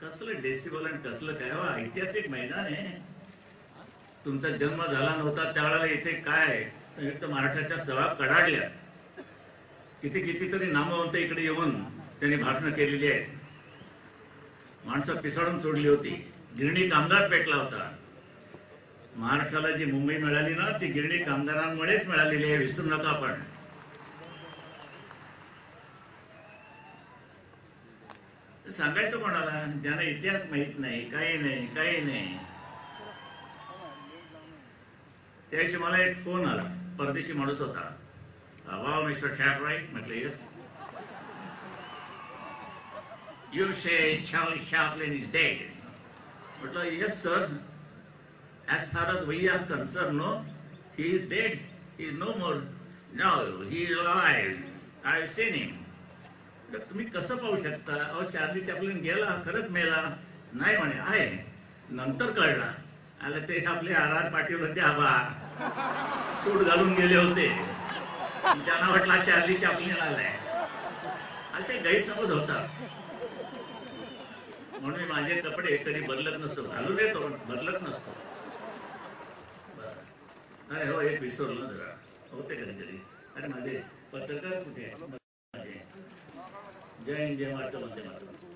कसलं डेसिबल आणि कसलं काय हो, ऐतिहासिक मैदान आहे. तुमचा जन्म झाला नव्हता त्यावेळेला इथे काय संयुक्त महाराष्ट्राच्या सभा कडाडल्या. कितीतरी नामवंत इकडे येऊन त्यांनी भाषणं केलेली आहेत. माणसं पिसाळून सोडली होती. गिरणी कामगार पेटला होता. महाराष्ट्राला जी मुंबई मिळाली ना ती गिरणी कामगारांमुळेच मिळालेली आहे, विसरू नका. आपण सांगायचं कोणाला ज्यांना इतिहास माहित नाही, काही नाही. त्याशी मला एक फोन आला. परदेशी माणूस होता. Wow mister Shapright. म्हटलं yes. You say Charlie Chaplin is dead. म्हटलं yes sir. as far as we are concerned, no, he is dead. He is no more. No, he is alive. I have seen him. तुम्ही कसं पाहू शकता? अहो Charlie Chaplin गेला, खरंच मेला नाही म्हणे, आहे. नंतर कळला. आला ते आपले आर पाटील होते, आबा सूट घालून गेले होते. त्यांना वाटला चार्ली चॅपलिन आलाय. असे गैरसमज होतात. म्हणून मी माझे कपडे कधी बदलत नसतो. घालून येतो पण बदलत नसतो. अरे हो, एक विसरलं जरा. होते कधी. अरे माझे पत्रकार कुठे आहे? जय हिंद, जय महाराष्ट्र, वंदे मातरम.